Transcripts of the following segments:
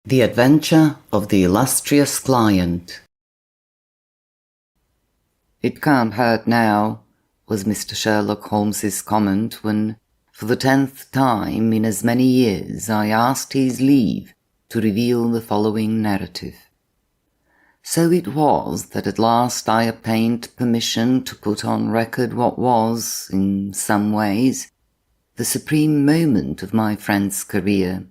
The Adventure of the Illustrious Client. "It can't hurt now," was Mr. Sherlock Holmes's comment when, for the 10th time in as many years, I asked his leave to reveal the following narrative. So it was that at last I obtained permission to put on record what was, in some ways, the supreme moment of my friend's career.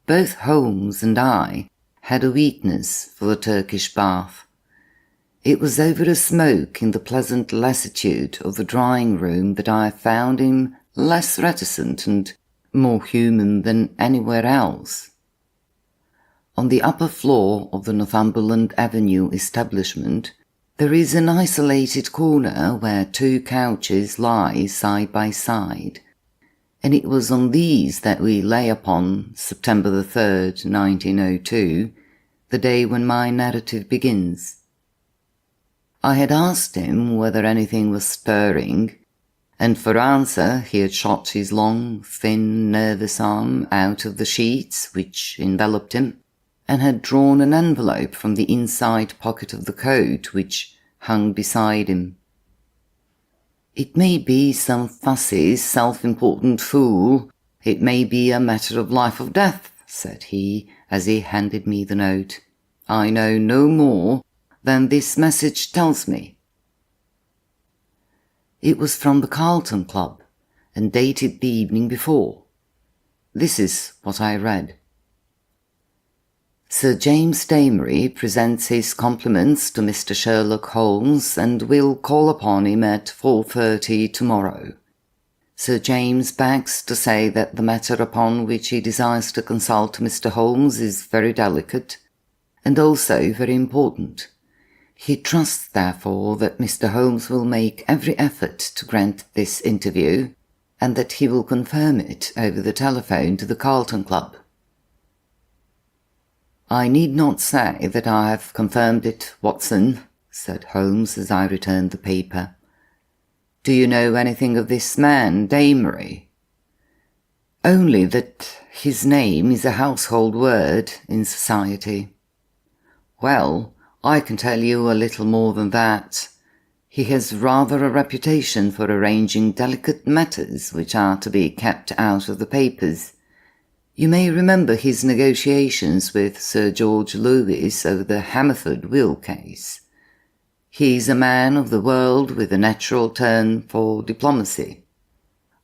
Both Holmes and I had a weakness for the Turkish bath. It was over a smoke in the pleasant lassitude of the drawing-room that I found him less reticent and more human than anywhere else. On the upper floor of the Northumberland Avenue establishment, there is an isolated corner where 2 couches lie side by side, and it was on these that we lay upon September the 3rd, 1902, the day when my narrative begins. I had asked him whether anything was stirring, and for answer he had shot his long, thin, nervous arm out of the sheets which enveloped him, and had drawn an envelope from the inside pocket of the coat which hung beside him. "It may be some fussy, self-important fool. It may be a matter of life or death," said he, as he handed me the note. "I know no more than this message tells me." It was from the Carlton Club, and dated the evening before. This is what I read. "Sir James Damery presents his compliments to Mr. Sherlock Holmes and will call upon him at 4:30 tomorrow. Sir James begs to say that the matter upon which he desires to consult Mr. Holmes is very delicate and also very important. He trusts, therefore, that Mr. Holmes will make every effort to grant this interview and that he will confirm it over the telephone to the Carlton Club." "I need not say that I have confirmed it, Watson," said Holmes as I returned the paper. "Do you know anything of this man, Damery?" "Only that his name is a household word in society." "Well, I can tell you a little more than that. He has rather a reputation for arranging delicate matters which are to be kept out of the papers. You may remember his negotiations with Sir George Lewis over the Hammerford will case. He is a man of the world with a natural turn for diplomacy.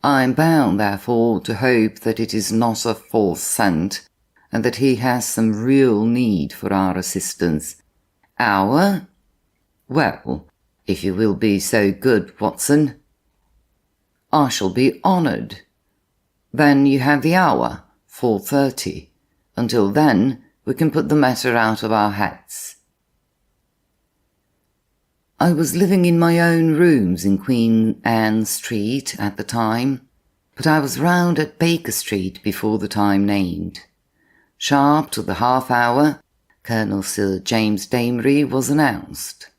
I am bound, therefore, to hope that it is not a false scent, and that he has some real need for our assistance." "Our? Well, if you will be so good, Watson." "I shall be honoured." "Then you have the hour. 4:30. Until then, we can put the matter out of our heads." I was living in my own rooms in Queen Anne Street at the time, but I was round at Baker Street before the time named. Sharp to the half-hour, Colonel Sir James Damery was announced.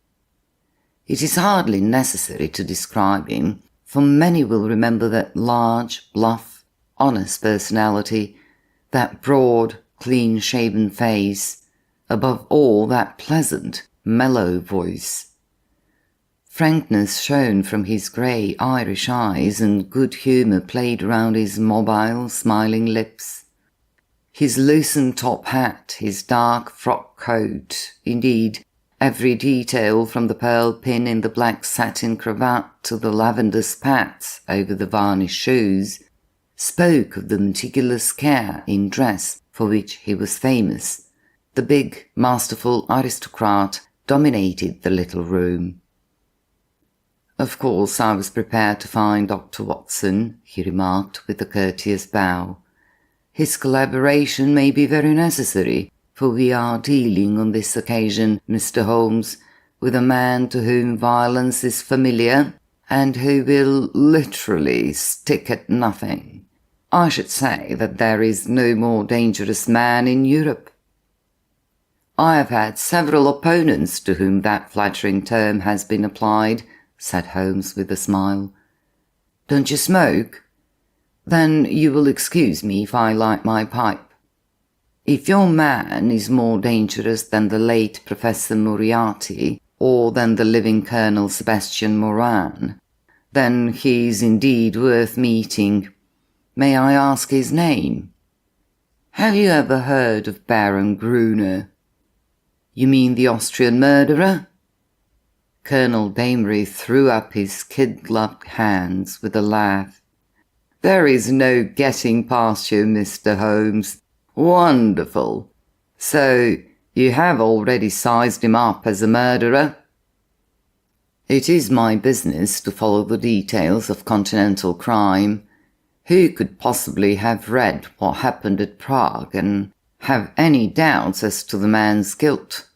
It is hardly necessary to describe him, for many will remember that large, bluff, honest personality, that broad, clean-shaven face, above all that pleasant, mellow voice. Frankness shone from his grey Irish eyes, and good humour played round his mobile, smiling lips. His loosened top hat, his dark frock coat, indeed, every detail from the pearl pin in the black satin cravat to the lavender spats over the varnished shoes, spoke of the meticulous care in dress for which he was famous. The big, masterful aristocrat dominated the little room. "Of course I was prepared to find Dr. Watson," he remarked with a courteous bow. "His collaboration may be very necessary, for we are dealing on this occasion, Mr. Holmes, with a man to whom violence is familiar and who will literally stick at nothing. I should say that there is no more dangerous man in Europe." "I have had several opponents to whom that flattering term has been applied," said Holmes with a smile. "Don't you smoke? Then you will excuse me if I light my pipe." If your man is more dangerous than the late Professor Moriarty, or than the living Colonel Sebastian Moran, then he is indeed worth meeting. May I ask his name? Have you ever heard of Baron Gruner? You mean the Austrian murderer? Colonel Damery threw up his kid-gloved hands with a laugh. There is no getting past you, Mr. Holmes. Wonderful. So, you have already sized him up as a murderer? It is my business to follow the details of continental crime. Who could possibly have read what happened at Prague and have any doubts as to the man's guilt?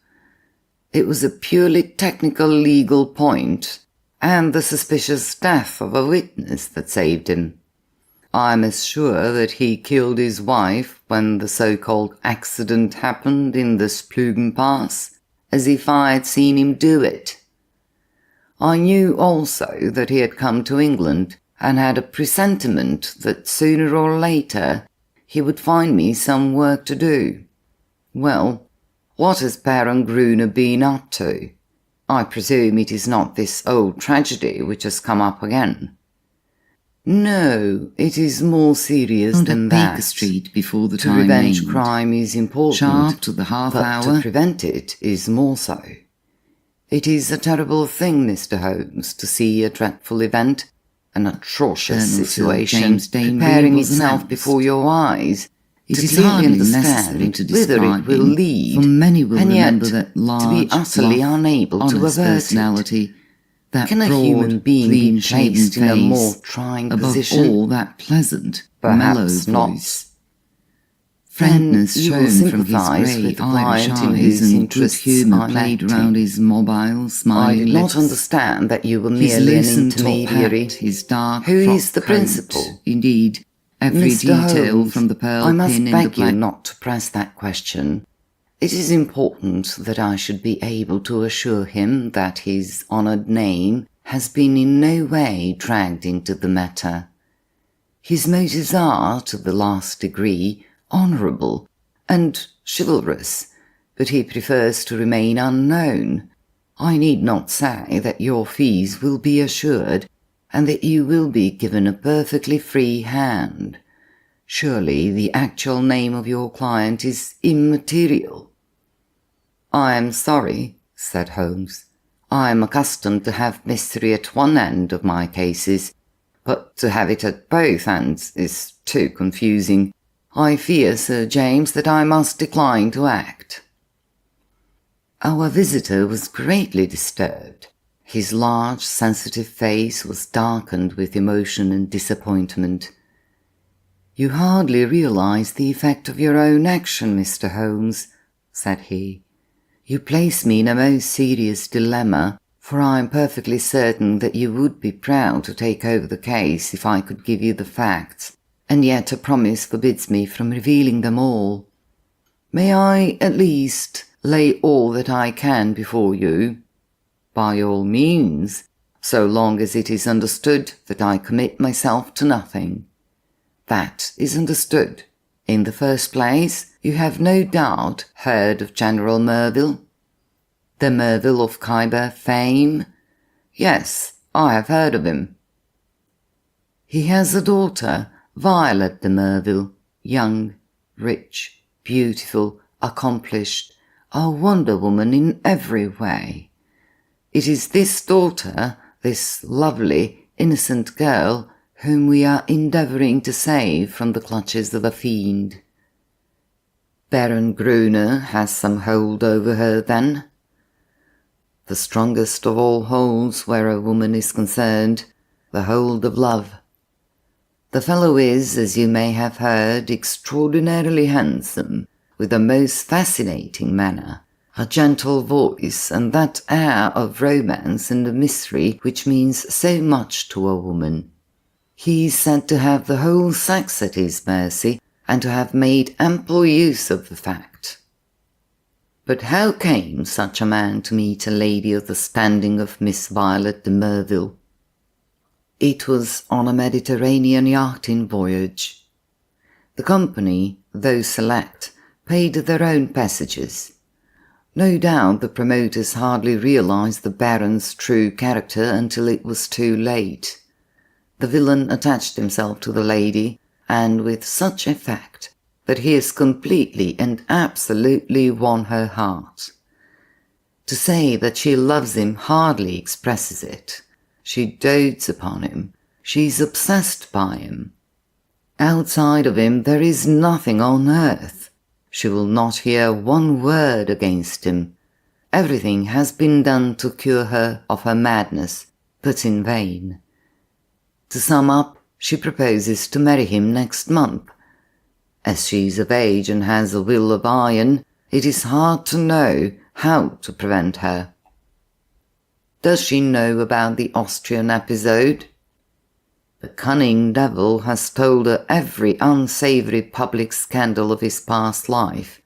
It was a purely technical legal point, and the suspicious death of a witness that saved him. I'm as sure that he killed his wife when the so-called accident happened in the Splugen Pass as if I had seen him do it. I knew also that he had come to England and had a presentiment that sooner or later he would find me some work to do. Well, what has Baron Gruner been up to? I presume it is not this old tragedy which has come up again. No, it is more serious than that. Baker Street before the to time revenge named. crime is important, Sharp to the half but hour. to prevent it is more so. It is a terrible thing, Mr. Holmes, to see a dreadful event, an atrocious Colonel situation, James Danebury preparing was itself announced. before your eyes. It to is clearly hardly understand necessary to whither describe it will him, lead, for many will and yet remember that large, to be utterly bluff, unable to honest avert personality, it. that Can a broad, human being be clean-shaven placed in a more face, trying above position? all that pleasant, mellow Perhaps not. voice. Friendliness Then you will shone from his sympathise grey with the Irish client in eyes, whose and good interests humour I'm played acting. round his mobile, I smiling did lips. not understand that you were His merely an loosened top intermediary. hat, his dark Who frock is the coat, principal? Indeed, every Mr. detail Holmes, from the pearl I must pin in the beg you black not to press that question. It is important that I should be able to assure him that his honoured name has been in no way dragged into the matter. His motives are, to the last degree, honourable and chivalrous, but he prefers to remain unknown. I need not say that your fees will be assured, and that you will be given a perfectly free hand. Surely the actual name of your client is immaterial. I am sorry, said Holmes. I am accustomed to have mystery at one end of my cases, but to have it at both ends is too confusing. I fear, Sir James, that I must decline to act. Our visitor was greatly disturbed. His large, sensitive face was darkened with emotion and disappointment. You hardly realize the effect of your own action, Mr. Holmes, said he. You place me in a most serious dilemma, for I am perfectly certain that you would be proud to take over the case if I could give you the facts, and yet a promise forbids me from revealing them all. May I, at least, lay all that I can before you? By all means, so long as it is understood that I commit myself to nothing. That is understood. In the first place, you have no doubt heard of General Merville? The Merville of Khyber fame? Yes, I have heard of him. He has a daughter, Violet de Merville, young, rich, beautiful, accomplished, a wonder woman in every way. It is this daughter, this lovely, innocent girl, whom we are endeavouring to save from the clutches of a fiend. Baron Gruner has some hold over her, then? The strongest of all holds where a woman is concerned, the hold of love. The fellow is, as you may have heard, extraordinarily handsome, with a most fascinating manner, a gentle voice, and that air of romance and mystery which means so much to a woman. He is said to have the whole sex at his mercy, and to have made ample use of the fact. But how came such a man to meet a lady of the standing of Miss Violet de Merville? It was on a Mediterranean yachting voyage. The company, though select, paid their own passages. No doubt the promoters hardly realized the Baron's true character until it was too late. The villain attached himself to the lady, and with such effect that he has completely and absolutely won her heart. To say that she loves him hardly expresses it. She dotes upon him. She's obsessed by him. Outside of him there is nothing on earth. She will not hear one word against him. Everything has been done to cure her of her madness, but in vain. To sum up, she proposes to marry him next month. As she is of age and has a will of iron, it is hard to know how to prevent her. Does she know about the Austrian episode? The cunning devil has told her every unsavoury public scandal of his past life,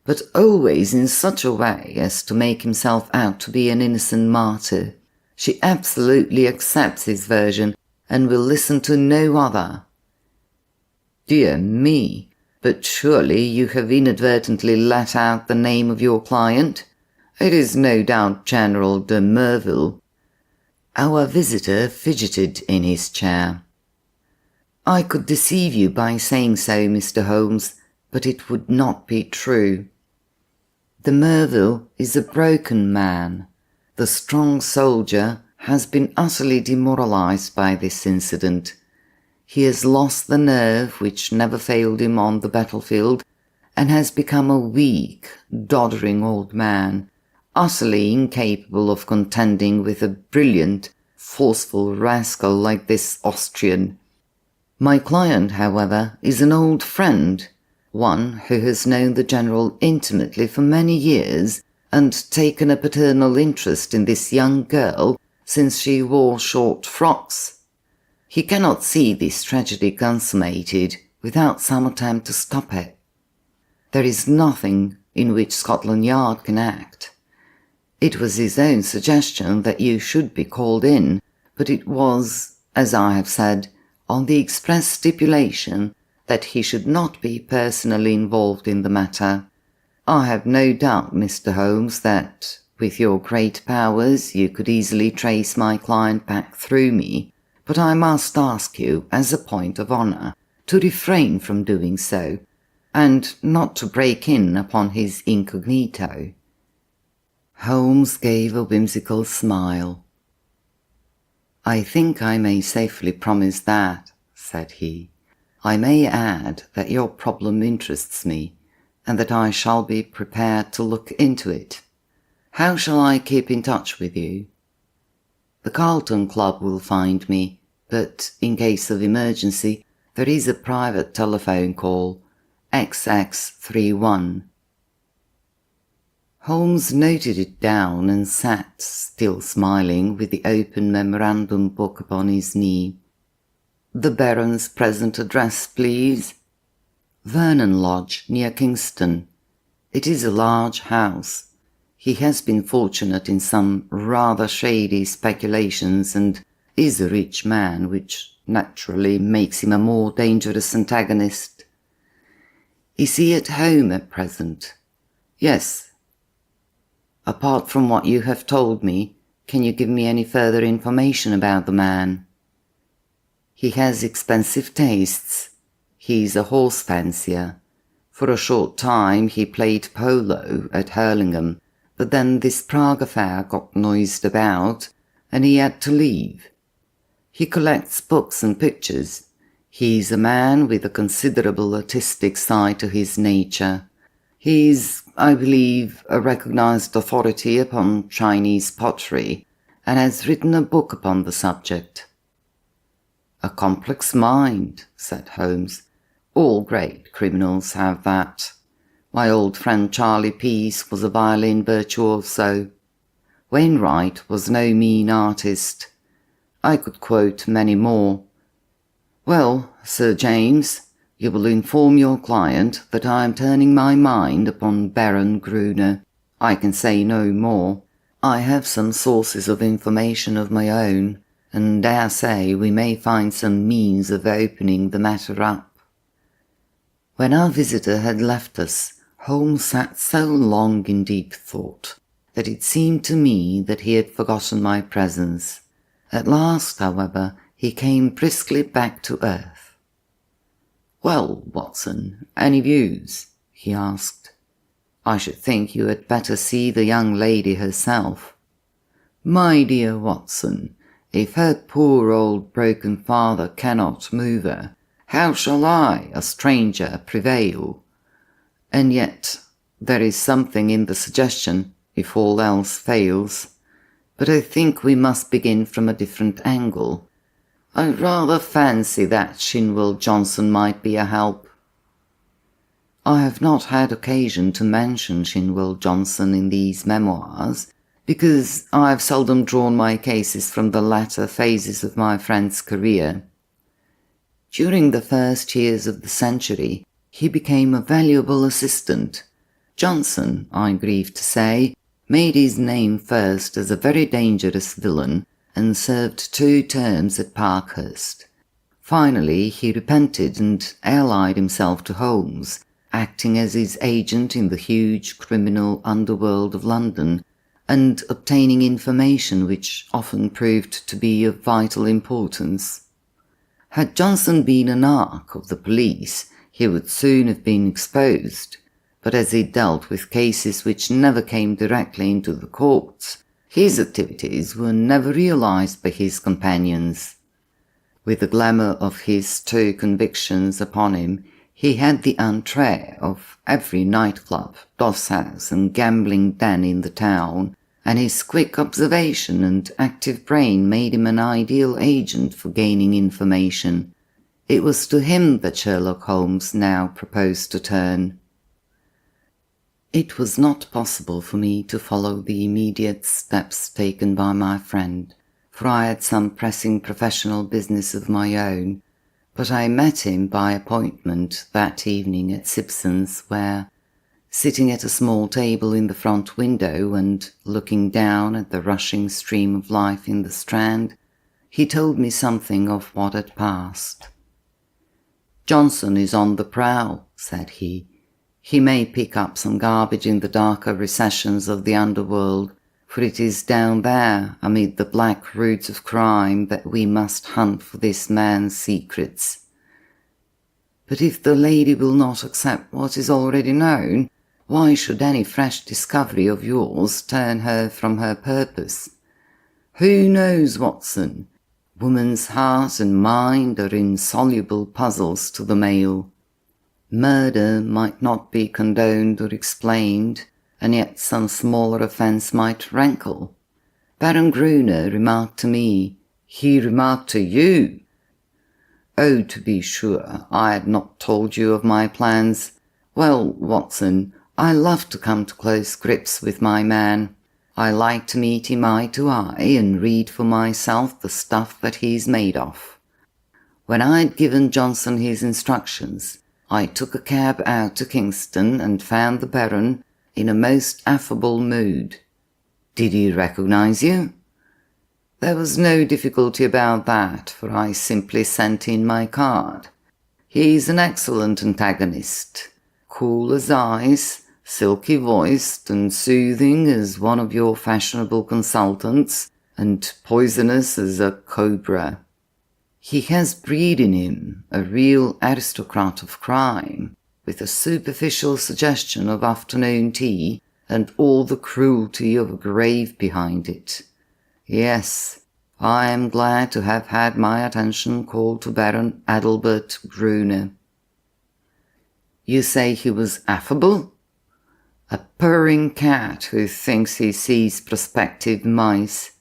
but always in such a way as to make himself out to be an innocent martyr. She absolutely accepts his version and will listen to no other. Dear me, but surely you have inadvertently let out the name of your client? It is no doubt General de Merville. Our visitor fidgeted in his chair. I could deceive you by saying so, Mr. Holmes, but it would not be true. De Merville is a broken man. The strong soldier has been utterly demoralized by this incident. He has lost the nerve which never failed him on the battlefield, and has become a weak, doddering old man, utterly incapable of contending with a brilliant, forceful rascal like this Austrian. My client, however, is an old friend, one who has known the General intimately for many years and taken a paternal interest in this young girl since she wore short frocks. He cannot see this tragedy consummated without some attempt to stop it. There is nothing in which Scotland Yard can act. It was his own suggestion that you should be called in, but it was, as I have said, on the express stipulation that he should not be personally involved in the matter. I have no doubt, Mr. Holmes, that, with your great powers, you could easily trace my client back through me, but I must ask you, as a point of honour, to refrain from doing so, and not to break in upon his incognito. Holmes gave a whimsical smile. I think I may safely promise that, said he. I may add that your problem interests me, and that I shall be prepared to look into it. How shall I keep in touch with you? The Carlton Club will find me, but in case of emergency, there is a private telephone call, XX31. Holmes noted it down and sat, still smiling, with the open memorandum book upon his knee. The Baron's present address, please. Vernon Lodge, near Kingston. It is a large house. He has been fortunate in some rather shady speculations and is a rich man, which naturally makes him a more dangerous antagonist. Is he at home at present? Yes. Apart from what you have told me, can you give me any further information about the man? He has expensive tastes. He is a horse fancier. For a short time he played polo at Hurlingham, but then this Prague affair got noised about, and he had to leave. He collects books and pictures. He is a man with a considerable artistic side to his nature. He is, I believe, a recognized authority upon Chinese pottery, and has written a book upon the subject. A complex mind, said Holmes. All great criminals have that. My old friend Charlie Peace was a violin virtuoso. Wainwright was no mean artist. I could quote many more. Well, Sir James, you will inform your client that I am turning my mind upon Baron Gruner. I can say no more. I have some sources of information of my own, and dare say we may find some means of opening the matter up. When our visitor had left us, Holmes sat so long in deep thought that it seemed to me that he had forgotten my presence. At last, however, he came briskly back to earth. "Well, Watson, any views?" he asked. "I should think you had better see the young lady herself." "My dear Watson, if her poor old broken father cannot move her, how shall I, a stranger, prevail? And yet there is something in the suggestion, if all else fails. But I think we must begin from a different angle. I rather fancy that Shinwell Johnson might be a help." I have not had occasion to mention Shinwell Johnson in these memoirs, because I have seldom drawn my cases from the latter phases of my friend's career. During the first years of the century, he became a valuable assistant. Johnson, I grieve to say, made his name first as a very dangerous villain and served 2 terms at Parkhurst. Finally, he repented and allied himself to Holmes, acting as his agent in the huge criminal underworld of London, and obtaining information which often proved to be of vital importance. Had Johnson been a narc of the police, he would soon have been exposed, but as he dealt with cases which never came directly into the courts, his activities were never realized by his companions. With the glamour of his 2 convictions upon him, he had the entrée of every nightclub, doss house and gambling den in the town, and his quick observation and active brain made him an ideal agent for gaining information. It was to him that Sherlock Holmes now proposed to turn. It was not possible for me to follow the immediate steps taken by my friend, for I had some pressing professional business of my own, but I met him by appointment that evening at Simpson's, where, sitting at a small table in the front window and looking down at the rushing stream of life in the Strand, he told me something of what had passed. "Johnson is on the prowl," said he. "He may pick up some garbage in the darker recessions of the underworld, for it is down there, amid the black roots of crime, that we must hunt for this man's secrets." "But if the lady will not accept what is already known, why should any fresh discovery of yours turn her from her purpose?" "Who knows, Watson? Woman's heart and mind are insoluble puzzles to the male. Murder might not be condoned or explained, and yet some smaller offence might rankle. Baron Gruner remarked to me—" "He remarked to you?" "Oh, to be sure, I had not told you of my plans. Well, Watson, I love to come to close grips with my man. I like to meet him eye to eye and read for myself the stuff that he's made of. When I'd given Johnson his instructions, I took a cab out to Kingston and found the Baron in a most affable mood." "Did he recognize you?" "There was no difficulty about that, for I simply sent in my card. He's an excellent antagonist, cool as ice, silky voiced and soothing as one of your fashionable consultants, and poisonous as a cobra. He has breed in him a real aristocrat of crime, with a superficial suggestion of afternoon tea and all the cruelty of a grave behind it. Yes, I am glad to have had my attention called to Baron Adalbert Gruner." "You say he was affable?" "A purring cat who thinks he sees prospective mice.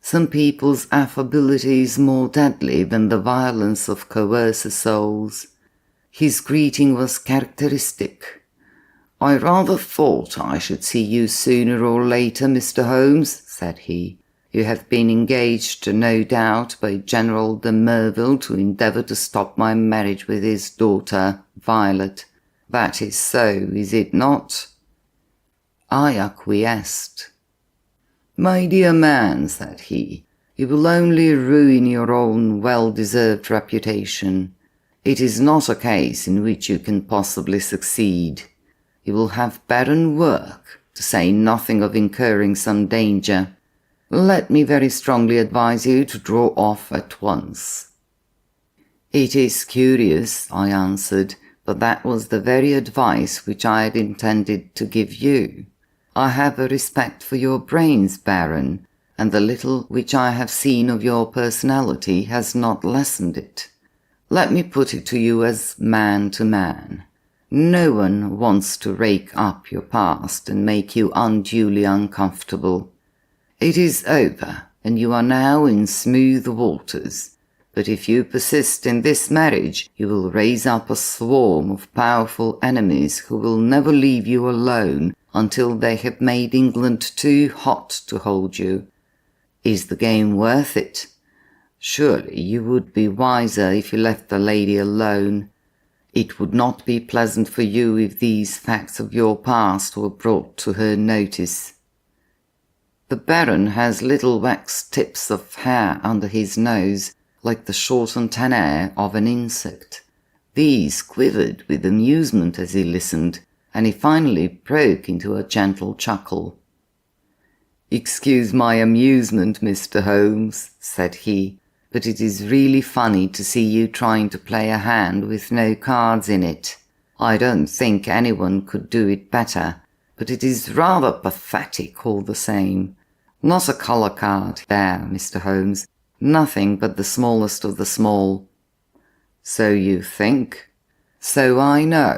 Some people's affability is more deadly than the violence of coercer souls. His greeting was characteristic. 'I rather thought I should see you sooner or later, Mr. Holmes,' said he. 'You have been engaged, no doubt, by General de Merville to endeavour to stop my marriage with his daughter, Violet. That is so, is it not?' I acquiesced. 'My dear man,' said he, 'you will only ruin your own well-deserved reputation. It is not a case in which you can possibly succeed. you will have barren work, to say nothing of incurring some danger. Let me very strongly advise you to draw off at once." "It is curious," I answered, "but that was the very advice which I had intended to give you. I have a respect for your brains, Baron, and the little which I have seen of your personality has not lessened it. Let me put it to you as man to man. No one wants to rake up your past and make you unduly uncomfortable. It is over, and you are now in smooth waters. But if you persist in this marriage, you will raise up a swarm of powerful enemies who will never leave you alone until they have made England too hot to hold you. Is the game worth it? Surely you would be wiser if you left the lady alone. It would not be pleasant for you if these facts of your past were brought to her notice. The Baron has little wax tips of hair under his nose, like the short antennae of an insect. These quivered with amusement as he listened, and he finally broke into a gentle chuckle. "Excuse my amusement, Mr. Holmes," said he, "but it is really funny to see you trying to play a hand with no cards in it. I don't think anyone could do it better, but it is rather pathetic all the same. Not a colour card there, Mr. Holmes. Nothing but the smallest of the small." "So you think?" "So I know.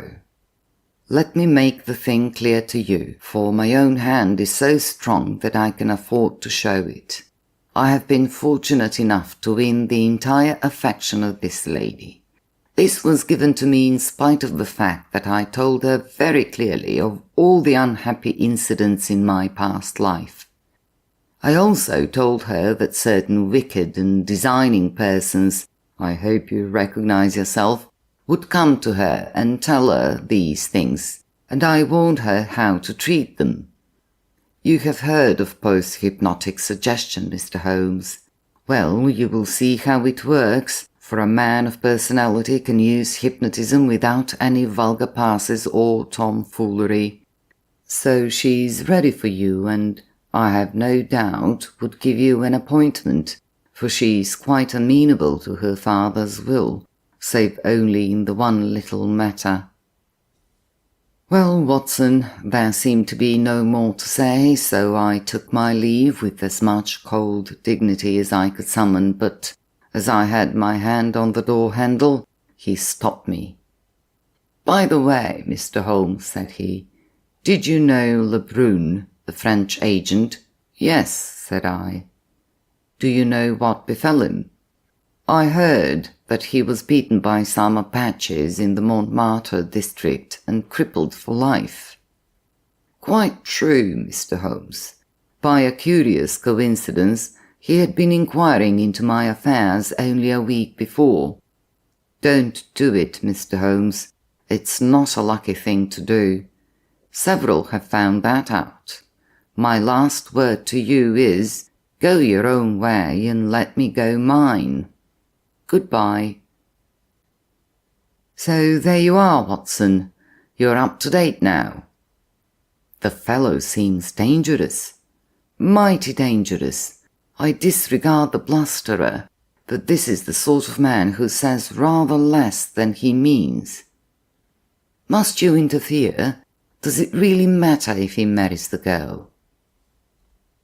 Let me make the thing clear to you, for my own hand is so strong that I can afford to show it. I have been fortunate enough to win the entire affection of this lady. This was given to me in spite of the fact that I told her very clearly of all the unhappy incidents in my past life. I also told her that certain wicked and designing persons, I hope you recognize yourself, would come to her and tell her these things, and I warned her how to treat them. You have heard of post-hypnotic suggestion, Mr. Holmes. Well, you will see how it works, for a man of personality can use hypnotism without any vulgar passes or tomfoolery. So she's ready for you, and I have no doubt would give you an appointment, for she's quite amenable to her father's will, save only in the one little matter." Well, Watson, there seemed to be no more to say, so I took my leave with as much cold dignity as I could summon, but as I had my hand on the door handle, he stopped me. "By the way, Mr. Holmes," said he, "did you know Lebrun, the French agent?" "Yes," said I. "Do you know what befell him?" "I heard that he was beaten by some Apaches in the Montmartre district and crippled for life." "Quite true, Mr. Holmes. By a curious coincidence, he had been inquiring into my affairs only a week before. Don't do it, Mr. Holmes. It's not a lucky thing to do. Several have found that out. My last word to you is, go your own way and let me go mine. Goodbye." "So there you are, Watson. You're up to date now." "The fellow seems dangerous." "Mighty dangerous. I disregard the blusterer, but this is the sort of man who says rather less than he means." "Must you interfere? Does it really matter if he marries the girl?"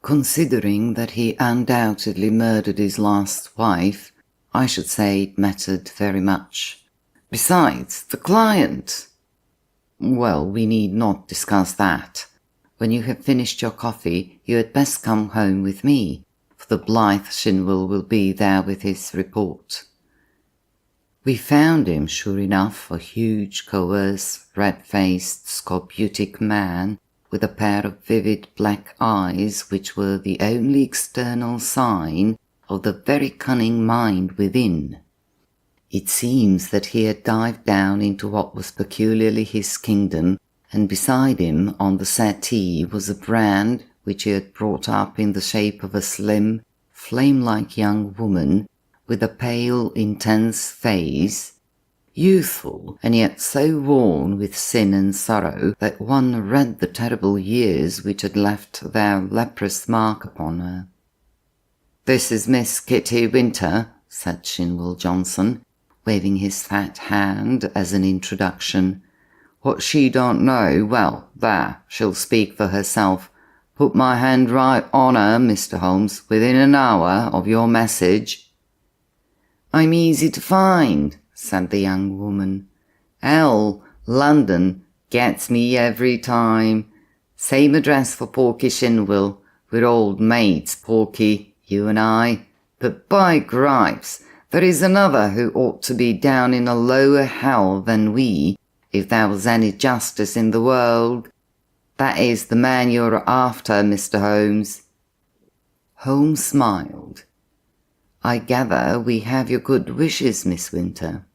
"Considering that he undoubtedly murdered his last wife, I should say it mattered very much. Besides, the client—" "Well, we need not discuss that. When you have finished your coffee, you had best come home with me, for the blithe Shinwell will be there with his report." We found him, sure enough, a huge, coarse, red-faced, scorbutic man, with a pair of vivid black eyes which were the only external sign of the very cunning mind within. It seems that he had dived down into what was peculiarly his kingdom, and beside him on the settee was a brand which he had brought up in the shape of a slim, flame-like young woman with a pale, intense face. youthful and yet so worn with sin and sorrow that one read the terrible years which had left their leprous mark upon her. "This is Miss Kitty Winter," said Shinwell Johnson, waving his fat hand as an introduction. "What she don't know, well, there, she'll speak for herself. Put my hand right on her, Mr. Holmes, within an hour of your message." "I'm easy to find," said the young woman. "L, London, gets me every time. Same address for Porky Shinwell. We're old mates, Porky, you and I. But by gripes, there is another who ought to be down in a lower hell than we, if there was any justice in the world. That is the man you're after, Mr. Holmes." Holmes smiled. "I gather we have your good wishes, Miss Winter."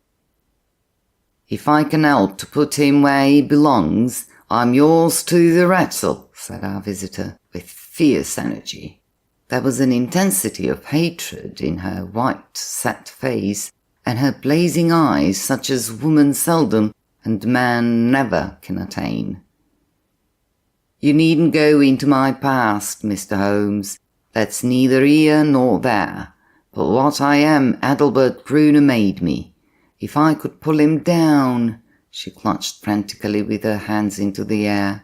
"If I can help to put him where he belongs, I'm yours to the rattle," said our visitor, with fierce energy. There was an intensity of hatred in her white, set face, and her blazing eyes such as woman seldom and man never can attain. "You needn't go into my past, Mr. Holmes. That's neither here nor there. But what I am, Adelbert Gruner made me. If I could pull him down—" she clutched frantically with her hands into the air.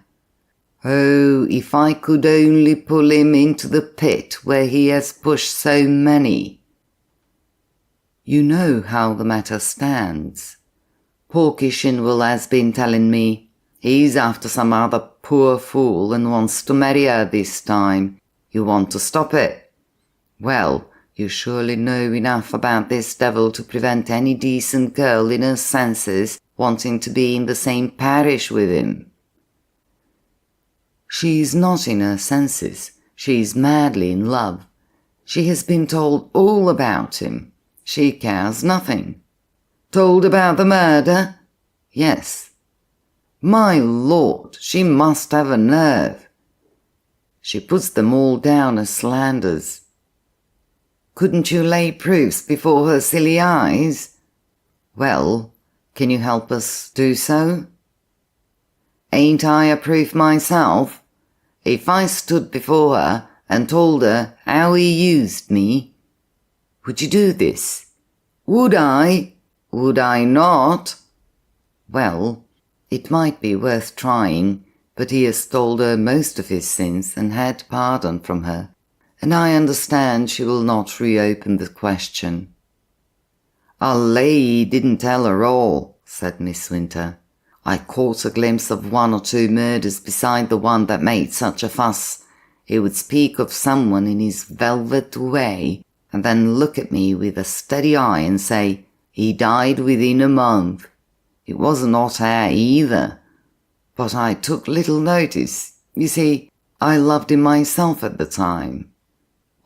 "Oh, if I could only pull him into the pit where he has pushed so many." "You know how the matter stands. Porky Shinwell has been telling me. He's after some other poor fool and wants to marry her this time. You want to stop it? Well, you surely know enough about this devil to prevent any decent girl in her senses wanting to be in the same parish with him." "She's not in her senses. She's madly in love. She has been told all about him. She cares nothing." "Told about the murder?" "Yes." "My Lord, she must have a nerve." "She puts them all down as slanders." "Couldn't you lay proofs before her silly eyes?" "Well, can you help us do so?" "Ain't I a proof myself? If I stood before her and told her how he used me—" "Would you do this?" "Would I? Would I not?" "Well, it might be worth trying, but he has told her most of his sins and had pardon from her, and I understand she will not reopen the question." "I'll lay he didn't tell her all," said Miss Winter. "I caught a glimpse of one or two murders beside the one that made such a fuss. He would speak of someone in his velvet way, and then look at me with a steady eye and say, 'He died within a month.' It wasn't hot hair either. But I took little notice. You see, I loved him myself at the time.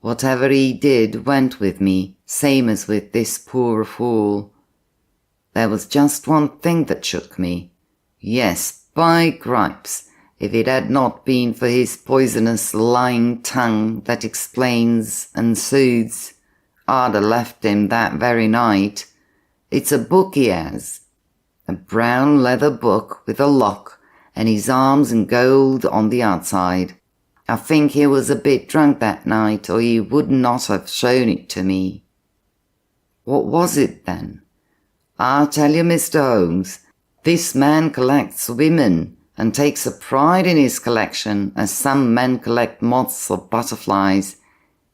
Whatever he did went with me, same as with this poor fool. There was just one thing that shook me. Yes, by gripes, if it had not been for his poisonous lying tongue that explains and soothes, I'd have left him that very night. It's a book he has. A brown leather book with a lock, and his arms in gold on the outside. I think he was a bit drunk that night, or he would not have shown it to me." "What was it, then?" "I'll tell you, Mr. Holmes. This man collects women, and takes a pride in his collection, as some men collect moths or butterflies.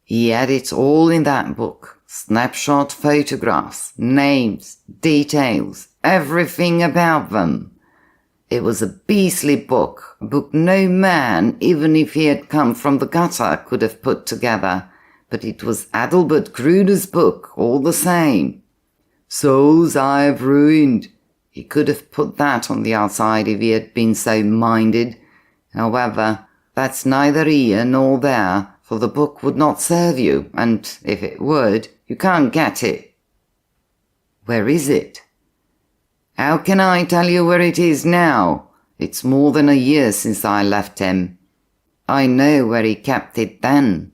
He had it all in that book. Snapshot photographs, names, details, everything about them. It was a beastly book, a book no man, even if he had come from the gutter, could have put together, but it was Adelbert Gruner's book all the same. Souls I have ruined. He could have put that on the outside if he had been so minded. However, that's neither here nor there, for the book would not serve you, and if it would, you can't get it." "Where is it?" "How can I tell you where it is now? It's more than a year since I left him. I know where he kept it then.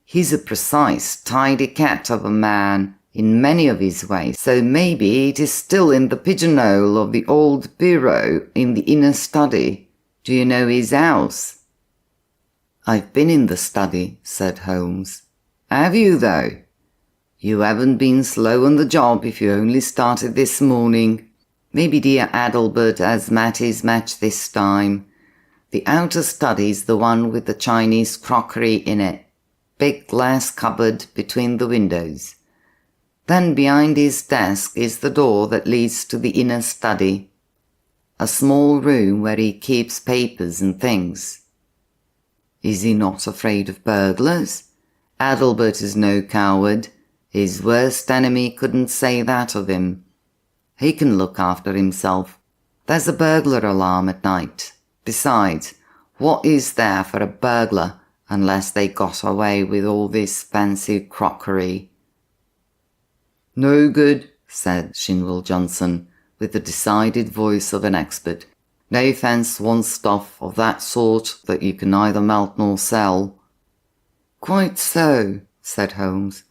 He's a precise, tidy cat of a man. in many of his ways, so maybe it is still in the pigeonhole of the old bureau in the inner study. Do you know his house?" "I've been in the study," said Holmes. "Have you, though? You haven't been slow on the job if you only started this morning. Maybe dear Adelbert has met his match this time. The outer study's the one with the Chinese crockery in it. Big glass cupboard between the windows. Then behind his desk is the door that leads to the inner study. A small room where he keeps papers and things." "Is he not afraid of burglars?" "Adelbert is no coward. His worst enemy couldn't say that of him. He can look after himself. There's a burglar alarm at night. Besides, what is there for a burglar unless they got away with all this fancy crockery?" "No good," said Shinwell Johnson, with the decided voice of an expert. "No fence wants stuff of that sort that you can neither melt nor sell." "Quite so," said Holmes.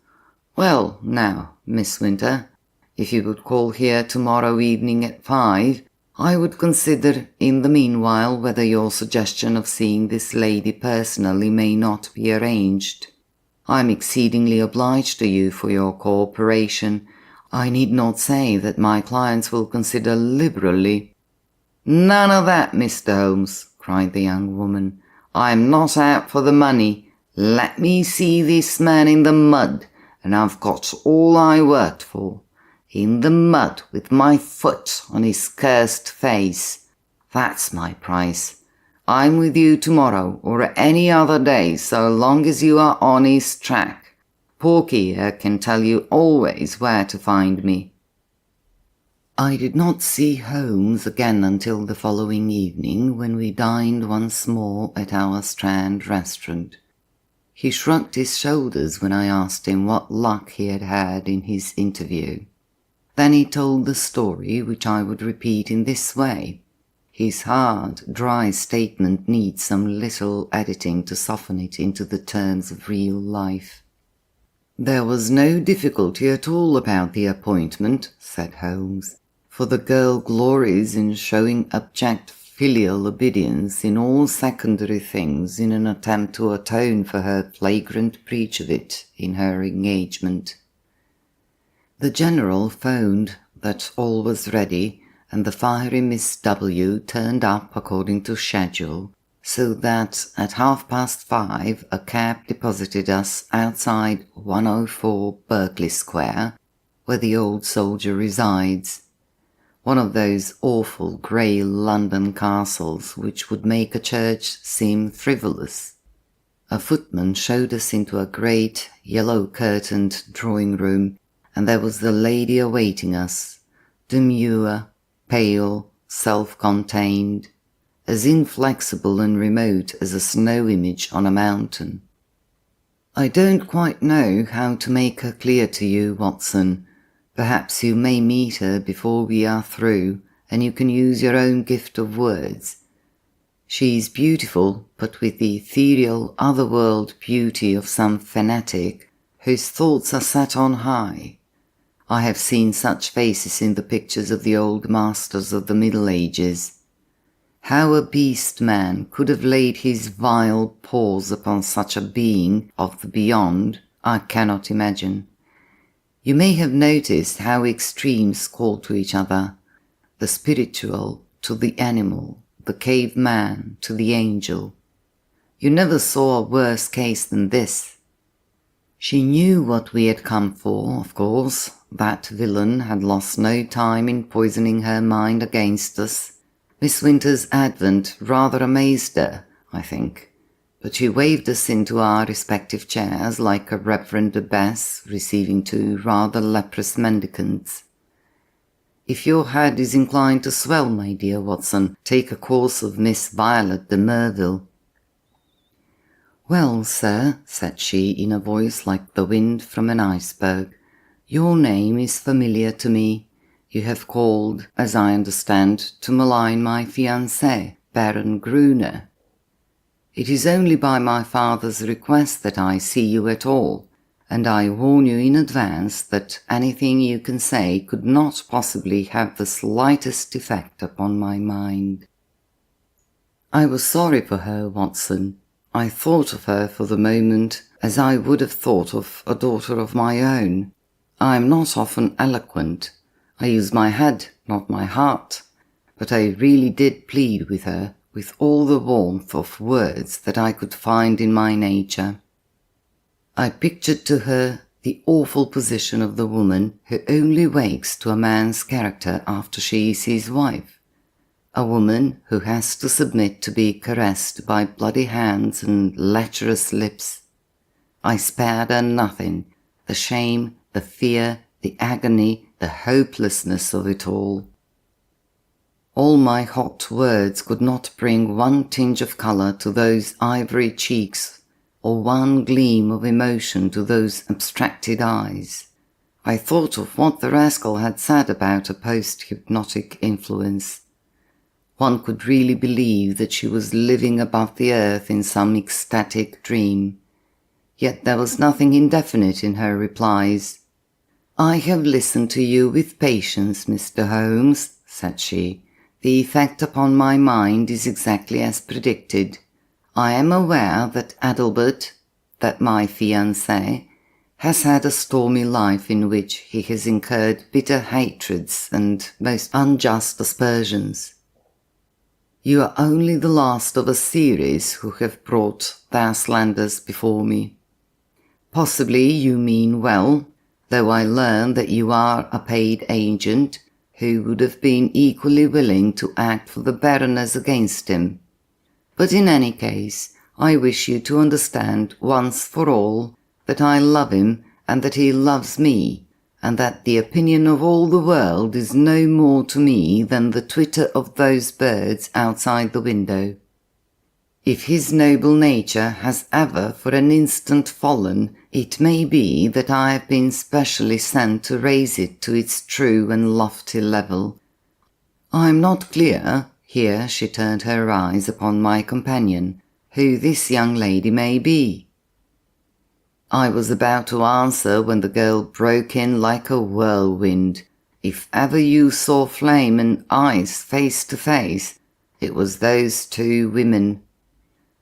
"Well, now, Miss Winter, if you would call here tomorrow evening at 5, I would consider in the meanwhile whether your suggestion of seeing this lady personally may not be arranged. I am exceedingly obliged to you for your cooperation. I need not say that my clients will consider liberally—" "None of that, Mr. Holmes," cried the young woman. "I am not out for the money. Let me see this man in the mud, and I've got all I worked for. In the mud with my foot on his cursed face. That's my price. I'm with you tomorrow or any other day so long as you are on his track. Porky here can tell you always where to find me." I did not see Holmes again until the following evening, when we dined once more at our Strand restaurant. He shrugged his shoulders when I asked him what luck he had had in his interview. Then he told the story, which I would repeat in this way. His hard, dry statement needs some little editing to soften it into the terms of real life. "There was no difficulty at all about the appointment," said Holmes, "for the girl glories in showing abject filial obedience in all secondary things in an attempt to atone for her flagrant breach of it in her engagement. The General phoned that all was ready, and the fiery Miss W. turned up according to schedule, so that at 5:30 a cab deposited us outside 104 Berkeley Square, where the old soldier resides, one of those awful grey London castles which would make a church seem frivolous. A footman showed us into a great yellow-curtained drawing-room, and there was the lady awaiting us, demure, pale, self-contained, as inflexible and remote as a snow image on a mountain. I don't quite know how to make her clear to you, Watson. Perhaps you may meet her before we are through, and you can use your own gift of words. She is beautiful, but with the ethereal, otherworld beauty of some fanatic whose thoughts are set on high. I have seen such faces in the pictures of the old masters of the Middle Ages. How a beast man could have laid his vile paws upon such a being of the beyond, I cannot imagine. You may have noticed how extremes call to each other, the spiritual to the animal, the caveman to the angel. You never saw a worse case than this. She knew what we had come for, of course. That villain had lost no time in poisoning her mind against us. Miss Winter's advent rather amazed her, I think, but she waved us into our respective chairs like a reverend abbess receiving two rather leprous mendicants. If your head is inclined to swell, my dear Watson, take a course of Miss Violet de Merville. Well, sir, said she in a voice like the wind from an iceberg, your name is familiar to me. You have called, as I understand, to malign my fiancé, Baron Gruner. It is only by my father's request that I see you at all, and I warn you in advance that anything you can say could not possibly have the slightest effect upon my mind." I was sorry for her, Watson. I thought of her for the moment as I would have thought of a daughter of my own. I am not often eloquent. I use my head, not my heart. But I really did plead with her with all the warmth of words that I could find in my nature. I pictured to her the awful position of the woman who only wakes to a man's character after she is his wife, a woman who has to submit to be caressed by bloody hands and lecherous lips. I spared her nothing, the shame, the fear, the agony, the hopelessness of it all. All my hot words could not bring one tinge of colour to those ivory cheeks, or one gleam of emotion to those abstracted eyes. I thought of what the rascal had said about a post-hypnotic influence. One could really believe that she was living above the earth in some ecstatic dream. Yet there was nothing indefinite in her replies. "I have listened to you with patience, Mr. Holmes," said she. "The effect upon my mind is exactly as predicted. I am aware that Adelbert, that my fiancé, has had a stormy life in which he has incurred bitter hatreds and most unjust aspersions. You are only the last of a series who have brought their slanders before me. Possibly you mean well, though I learn that you are a paid agent who would have been equally willing to act for the Baroness against him. But in any case, I wish you to understand once for all that I love him and that he loves me, and that the opinion of all the world is no more to me than the twitter of those birds outside the window. If his noble nature has ever for an instant fallen, it may be that I have been specially sent to raise it to its true and lofty level. I am not clear," here she turned her eyes upon my companion, "who this young lady may be." I was about to answer when the girl broke in like a whirlwind. If ever you saw flame and ice face to face, it was those two women.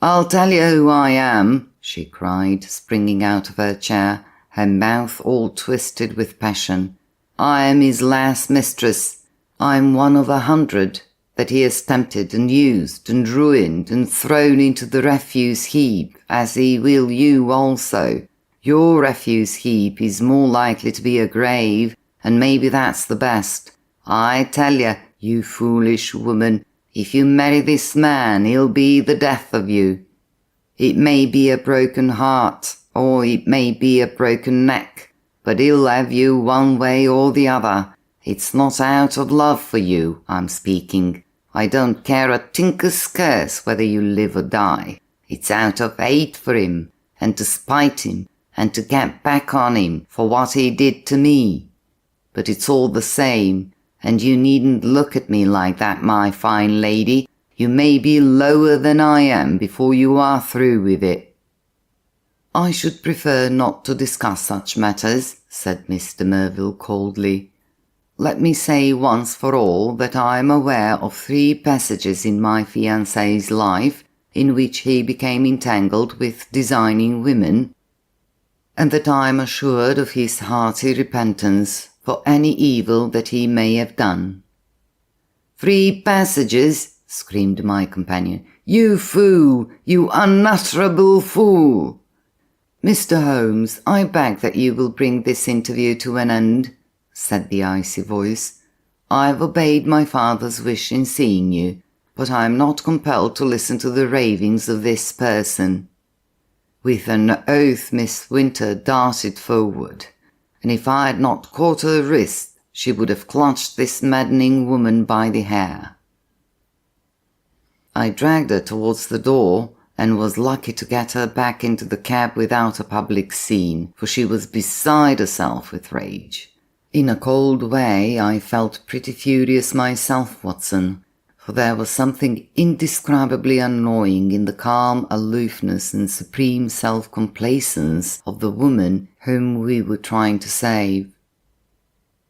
"I'll tell you who I am," she cried, springing out of her chair, her mouth all twisted with passion. "I am his last mistress. I am one of 100 that he has tempted and used and ruined and thrown into the refuse heap, as he will you also. Your refuse heap is more likely to be a grave, and maybe that's the best. I tell you foolish woman, if you marry this man, he'll be the death of you. It may be a broken heart, or it may be a broken neck, but he'll have you one way or the other. It's not out of love for you I'm speaking. I don't care a tinker's curse whether you live or die. It's out of hate for him, and to spite him, and to get back on him for what he did to me. But it's all the same, and you needn't look at me like that, my fine lady. You may be lower than I am before you are through with it." "I should prefer not to discuss such matters," said Mr. Merville coldly. "Let me say once for all that I am aware of 3 passages in my fiancé's life in which he became entangled with designing women, and that I am assured of his hearty repentance for any evil that he may have done." "3 passages!" screamed my companion. "You fool! You unutterable fool!" "Mr. Holmes, I beg that you will bring this interview to an end," said the icy voice. "I have obeyed my father's wish in seeing you, but I am not compelled to listen to the ravings of this person." With an oath Miss Winter darted forward, and if I had not caught her wrist, she would have clutched this maddening woman by the hair. I dragged her towards the door, and was lucky to get her back into the cab without a public scene, for she was beside herself with rage. In a cold way, I felt pretty furious myself, Watson, for there was something indescribably annoying in the calm aloofness and supreme self-complacence of the woman whom we were trying to save.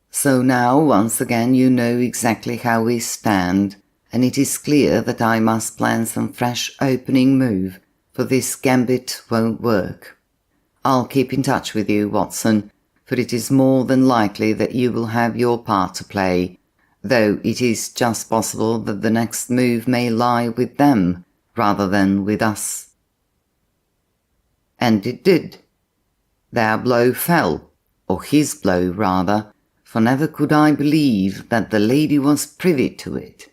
So now, once again, you know exactly how we stand, and it is clear that I must plan some fresh opening move, for this gambit won't work. I'll keep in touch with you, Watson, for it is more than likely that you will have your part to play, though it is just possible that the next move may lie with them rather than with us. And it did. Their blow fell, or his blow rather, for never could I believe that the lady was privy to it.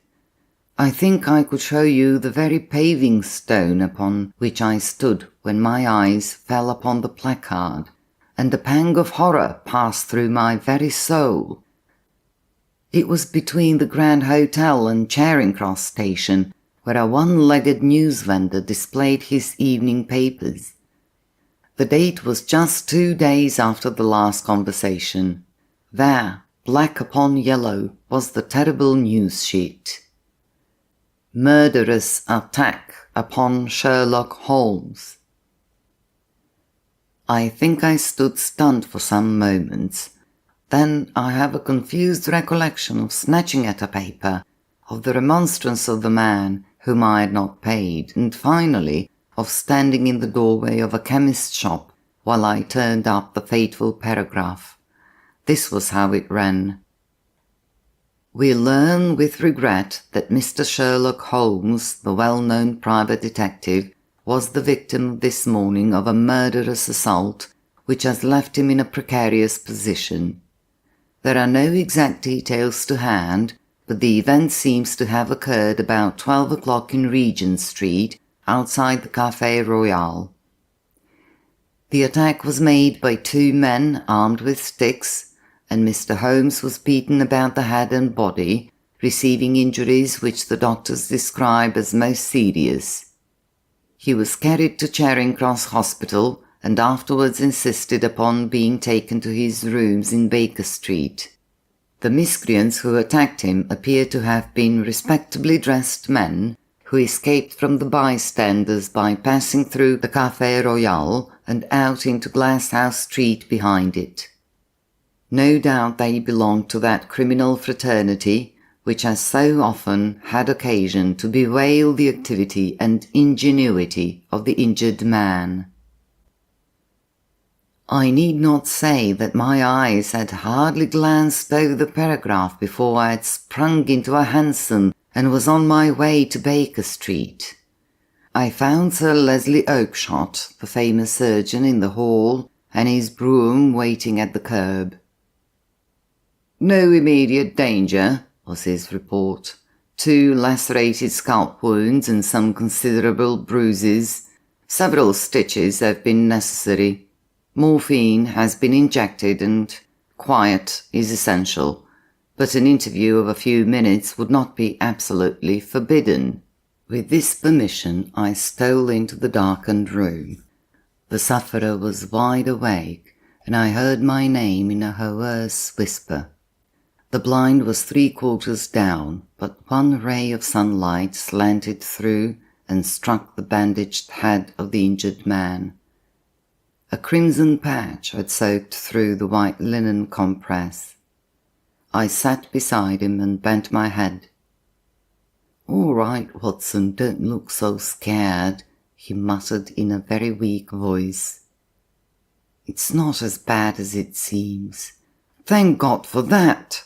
I think I could show you the very paving stone upon which I stood when my eyes fell upon the placard, and a pang of horror passed through my very soul. It was between the Grand Hotel and Charing Cross station, where a one-legged newsvendor displayed his evening papers. The date was just 2 days after the last conversation. There, black upon yellow, was the terrible news sheet. Murderous attack upon Sherlock Holmes. I think I stood stunned for some moments. Then I have a confused recollection of snatching at a paper, of the remonstrance of the man whom I had not paid, and finally of standing in the doorway of a chemist's shop while I turned up the fateful paragraph. This was how it ran. We learn with regret that Mr. Sherlock Holmes, the well-known private detective, was the victim this morning of a murderous assault which has left him in a precarious position. There are no exact details to hand, but the event seems to have occurred about 12 o'clock in Regent Street, outside the Café Royal. The attack was made by 2 men armed with sticks, and Mr. Holmes was beaten about the head and body, receiving injuries which the doctors describe as most serious. He was carried to Charing Cross Hospital and afterwards insisted upon being taken to his rooms in Baker Street. The miscreants who attacked him appear to have been respectably dressed men who escaped from the bystanders by passing through the Café Royal and out into Glasshouse Street behind it. No doubt they belonged to that criminal fraternity which has so often had occasion to bewail the activity and ingenuity of the injured man. I need not say that my eyes had hardly glanced over the paragraph before I had sprung into a hansom and was on my way to Baker Street. I found Sir Leslie Oakshott, the famous surgeon, in the hall, and his brougham waiting at the curb. "No immediate danger," was his report. 2 lacerated scalp wounds and some considerable bruises. Several stitches have been necessary. Morphine has been injected and quiet is essential, but an interview of a few minutes would not be absolutely forbidden. With this permission, I stole into the darkened room. The sufferer was wide awake, and I heard my name in a hoarse whisper. The blind was 3/4 down, but one ray of sunlight slanted through and struck the bandaged head of the injured man. A crimson patch had soaked through the white linen compress. I sat beside him and bent my head. "All right, Watson, don't look so scared," he muttered in a very weak voice. "It's not as bad as it seems. Thank God for that!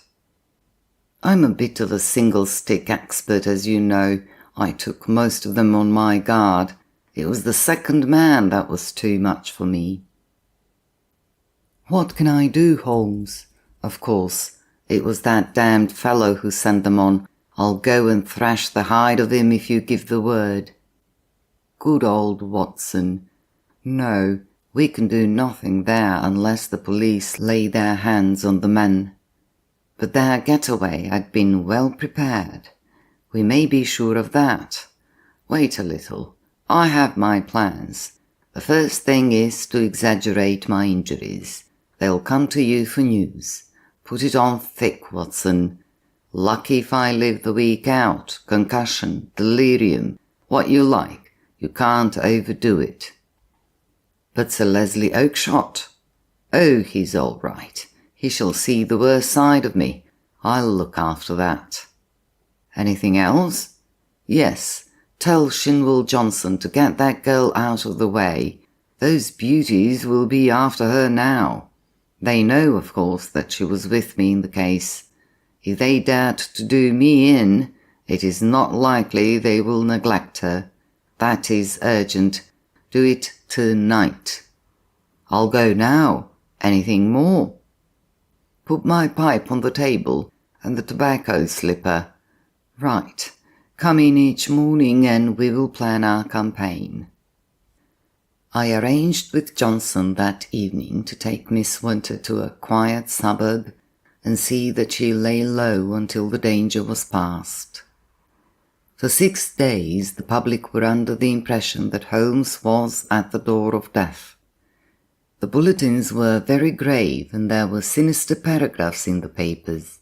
I'm a bit of a single-stick expert, as you know. I took most of them on my guard. It was the second man that was too much for me." "What can I do, Holmes?" "Of course, it was that damned fellow who sent them on. I'll go and thrash the hide of him if you give the word." "Good old Watson. No, we can do nothing there unless the police lay their hands on the men. But their getaway had been well prepared. We may be sure of that. Wait a little. I have my plans. The first thing is to exaggerate my injuries. They'll come to you for news. Put it on thick, Watson. Lucky if I live the week out. Concussion, delirium, what you like. You can't overdo it." "But Sir Leslie Oakshott?" Oh, he's all right. He shall see the worst side of me. I'll look after that. Anything else? Yes, tell Shinwell Johnson to get that girl out of the way. Those beauties will be after her now. They know, of course, that she was with me in the case. If they dared to do me in, it is not likely they will neglect her. That is urgent. Do it tonight. I'll go now. Anything more? Put my pipe on the table and the tobacco slipper. Right. Come in each morning and we will plan our campaign. I arranged with Johnson that evening to take Miss Winter to a quiet suburb and see that she lay low until the danger was past. For 6 days the public were under the impression that Holmes was at the door of death. The bulletins were very grave and there were sinister paragraphs in the papers.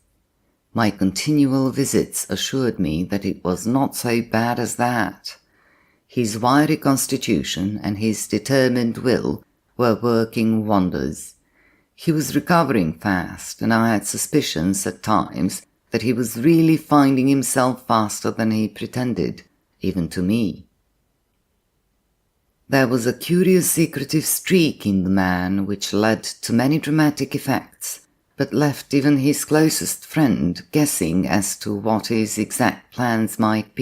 My continual visits assured me that it was not so bad as that. His wiry constitution and his determined will were working wonders. He was recovering fast, and I had suspicions at times that he was really finding himself faster than he pretended, even to me. There was a curious secretive streak in the man which led to many dramatic effects, but left even his closest friend guessing as to what his exact plans might be.